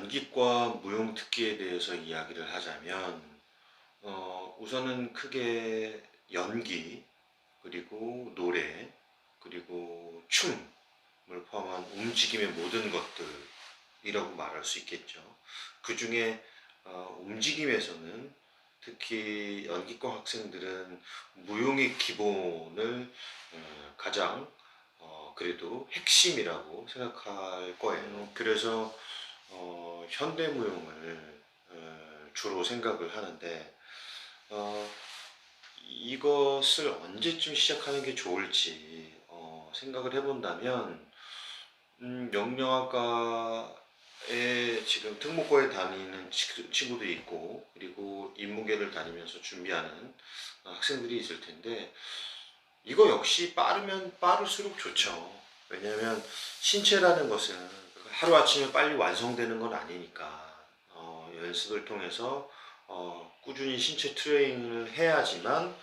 연기과 무용특기에 대해서 이야기를 하자면 우선은 크게 연기, 그리고 노래, 그리고 춤을 포함한 움직임의 모든 것들이라고 말할 수 있겠죠. 그 중에 움직임에서는 특히 연기과 학생들은 무용의 기본을 가장 그래도 핵심이라고 생각할 거예요. 그래서 현대무용을 주로 생각을 하는데 어, 이것을 언제쯤 시작하는 게 좋을지 생각을 해본다면 영영학과에 지금 특목고에 다니는 친구들이 있고, 그리고 인문계를 다니면서 준비하는 학생들이 있을 텐데, 이거 역시 빠르면 빠를수록 좋죠. 왜냐하면 신체라는 것은 하루아침에 빨리 완성되는 건 아니니까 연습을 통해서 꾸준히 신체 트레이닝을 해야지만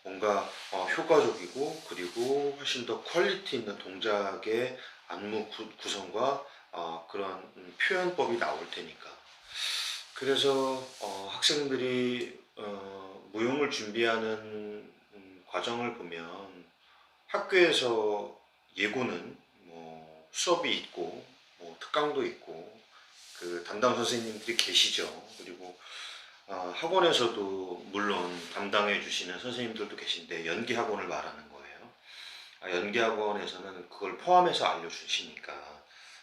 뭔가 효과적이고, 그리고 훨씬 더 퀄리티 있는 동작의 안무 구성과 그런 표현법이 나올 테니까. 그래서 학생들이 무용을 준비하는 과정을 보면 학교에서 예고는 뭐 수업이 있고, 뭐 특강도 있고, 그 담당 선생님들이 계시죠. 그리고 학원에서도 물론 담당해 주시는 선생님들도 계신데, 연기 학원을 말하는 거예요. 연기 학원에서는 그걸 포함해서 알려주시니까.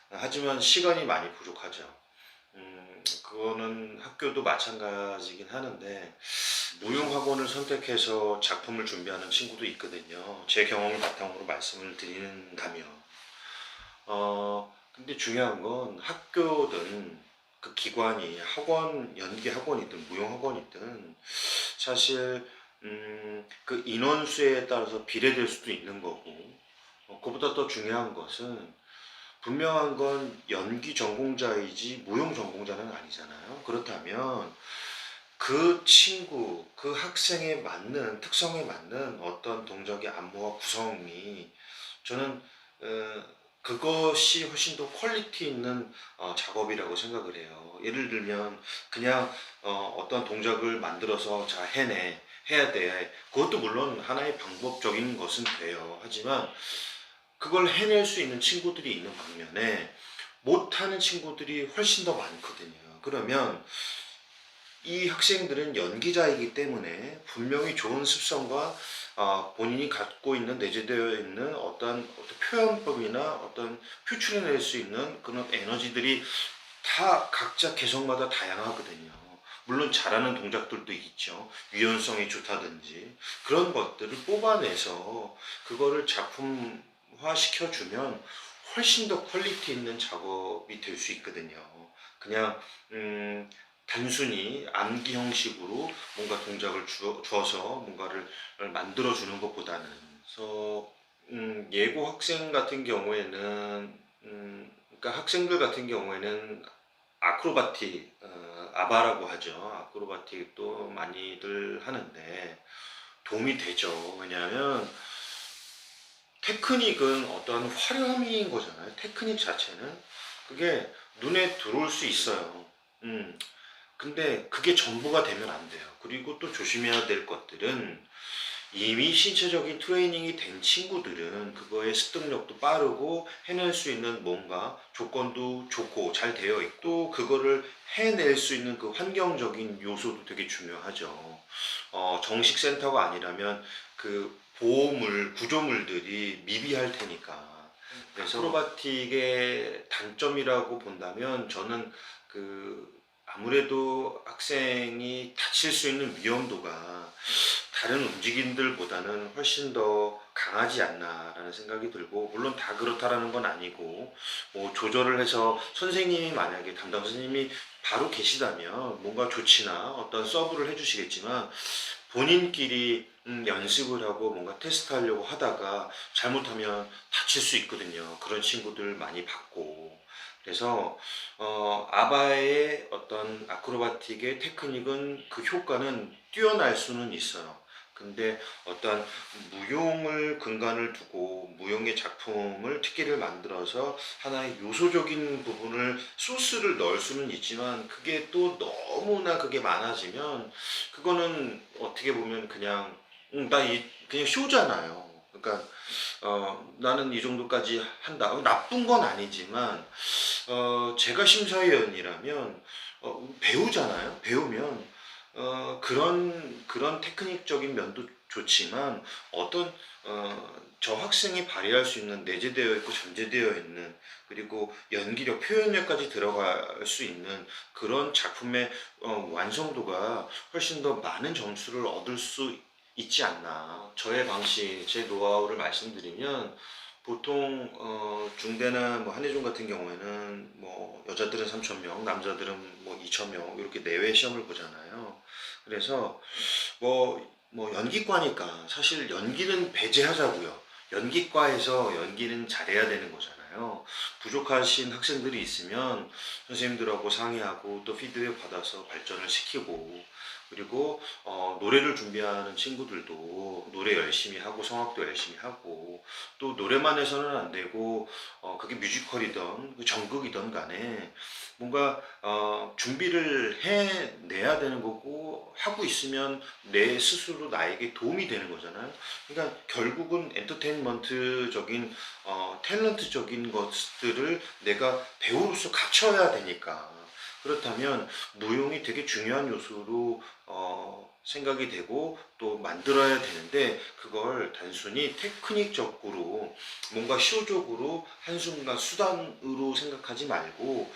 하지만 시간이 많이 부족하죠. 그거는 학교도 마찬가지긴 하는데, 무용학원을 선택해서 작품을 준비하는 친구도 있거든요. 제 경험을 바탕으로 말씀을 드린다면. 근데 중요한 건 학교든 그 기관이 학원, 연기 학원이든 무용 학원이든 사실 그 인원수에 따라서 비례될 수도 있는 거고, 그보다 더 중요한 것은 분명한 건 연기 전공자이지 무용 전공자는 아니잖아요. 그렇다면 그 친구, 그 학생에 맞는, 특성에 맞는 어떤 동작의 안무와 구성이 저는 그것이 훨씬 더 퀄리티 있는 작업이라고 생각을 해요. 예를 들면 그냥 어떤 동작을 만들어서 자 해내, 해야 돼. 그것도 물론 하나의 방법적인 것은 돼요. 하지만 그걸 해낼 수 있는 친구들이 있는 반면에 못하는 친구들이 훨씬 더 많거든요. 그러면 이 학생들은 연기자이기 때문에 분명히 좋은 습성과 본인이 갖고 있는, 내재되어 있는 어떤 표현법이나 어떤 표출해낼 수 있는 그런 에너지들이 다 각자 개성마다 다양하거든요. 물론 잘하는 동작들도 있죠. 유연성이 좋다든지 그런 것들을 뽑아내서 그거를 작품화 시켜주면 훨씬 더 퀄리티 있는 작업이 될 수 있거든요. 그냥 단순히 암기 형식으로 뭔가 동작을 주어서 뭔가를 만들어 주는 것보다는. 그래서 예고 학생 같은 경우에는 그러니까 학생들 같은 경우에는 아크로바틱, 아바라고 하죠. 아크로바틱도 많이들 하는데 도움이 되죠. 왜냐하면 테크닉은 어떠한 화려함인 거잖아요. 테크닉 자체는 그게 눈에 들어올 수 있어요. 근데 그게 전부가 되면 안 돼요. 그리고 또 조심해야 될 것들은 이미 신체적인 트레이닝이 된 친구들은 그거의 습득력도 빠르고 해낼 수 있는 뭔가 조건도 좋고 잘 되어 있고, 그거를 해낼 수 있는 그 환경적인 요소도 되게 중요하죠. 정식 센터가 아니라면 그 보호물, 구조물들이 미비할 테니까. 그래서 아크로바틱의 단점이라고 본다면 저는 아무래도 학생이 다칠 수 있는 위험도가 다른 움직임들보다는 훨씬 더 강하지 않나라는 생각이 들고, 물론 다 그렇다라는 건 아니고, 뭐 조절을 해서 선생님이, 만약에 담당 선생님이 바로 계시다면 뭔가 조치나 어떤 서브를 해주시겠지만, 본인끼리 연습을 하고 뭔가 테스트하려고 하다가 잘못하면 다칠 수 있거든요. 그런 친구들 많이 봤고. 그래서 아바의 어떤 아크로바틱의 테크닉은 그 효과는 뛰어날 수는 있어요. 근데 어떤 무용을 근간을 두고 무용의 작품을 특기를 만들어서 하나의 요소적인 부분을 소스를 넣을 수는 있지만 그게 또 너무나 그게 많아지면 그거는 어떻게 보면 그냥 그냥 쇼잖아요. 그러니까 나는 이 정도까지 한다. 나쁜 건 아니지만 제가 심사위원이라면 배우잖아요. 배우면 그런 테크닉적인 면도 좋지만 어떤 저 학생이 발휘할 수 있는 내재되어 있고 전제되어 있는 그리고 연기력, 표현력까지 들어갈 수 있는 그런 작품의 완성도가 훨씬 더 많은 점수를 얻을 수 있지 않나. 저의 방식, 제 노하우를 말씀드리면 보통 중대나 뭐 한예종 같은 경우에는 뭐 여자들은 3,000명, 남자들은 뭐 2,000명 이렇게 내외 시험을 보잖아요. 그래서 뭐 연기과니까 사실 연기는 배제하자고요. 연기과에서 연기는 잘해야 되는 거잖아요. 부족하신 학생들이 있으면 선생님들하고 상의하고 또 피드백 받아서 발전을 시키고 그리고 노래를 준비하는 친구들도 노래 열심히 하고 성악도 열심히 하고 또 노래만 해서는 안 되고 그게 뮤지컬이든 그 전극이든 간에 뭔가 준비를 해내야 되는 거고 하고 있으면 내 스스로 나에게 도움이 되는 거잖아요. 그러니까 결국은 엔터테인먼트적인 탤런트적인 것들을 내가 배우로서 갖춰야 되니까 그렇다면 무용이 되게 중요한 요소로 생각이 되고 또 만들어야 되는데 그걸 단순히 테크닉적으로 뭔가 쇼적으로 한순간 수단으로 생각하지 말고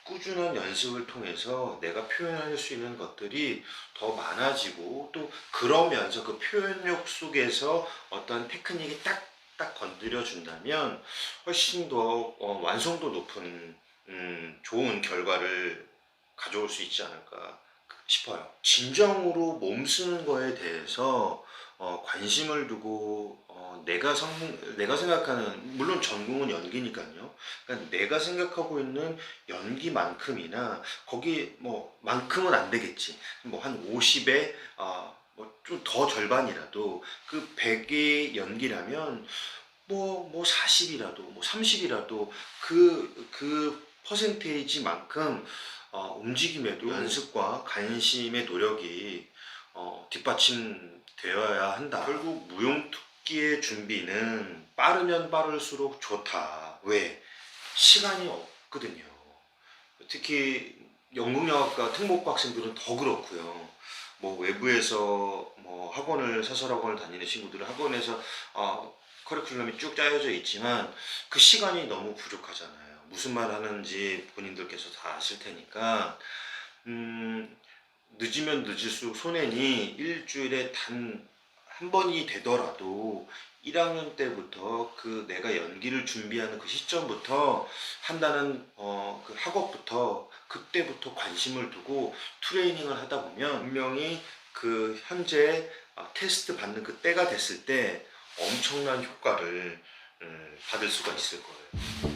꾸준한 연습을 통해서 내가 표현할 수 있는 것들이 더 많아지고 또 그러면서 그 표현력 속에서 어떤 테크닉이 딱 건드려 준다면 훨씬 더 완성도 높은 좋은 결과를 가져올 수 있지 않을까 싶어요. 진정으로 몸 쓰는 거에 대해서 관심을 두고 내가 생각하는 물론 전공은 연기니까요. 그러니까 내가 생각하고 있는 연기만큼이나 거기 뭐 만큼은 안 되겠지. 뭐 한 50에 뭐 좀 더 절반이라도 그 100의 연기라면 뭐 40이라도 뭐 30이라도 그 퍼센테이지만큼 움직임에도 연습과 관심의 노력이 뒷받침되어야 한다. 결국 무용특기의 준비는 빠르면 빠를수록 좋다. 왜? 시간이 없거든요. 특히 연극영화과 특목고 학생들은 더 그렇고요. 뭐 외부에서 뭐 학원을 사설학원을 다니는 친구들은 학원에서 커리큘럼이 쭉 짜여져 있지만 그 시간이 너무 부족하잖아요. 무슨 말 하는지 본인들께서 다 아실 테니까 늦으면 늦을수록 손해니 일주일에 단 한 번이 되더라도 1학년 때부터 그 내가 연기를 준비하는 그 시점부터 한다는 그 학업부터 그때부터 관심을 두고 트레이닝을 하다 보면 분명히 그 현재 테스트 받는 그 때가 됐을 때 엄청난 효과를 받을 수가 있을 거예요.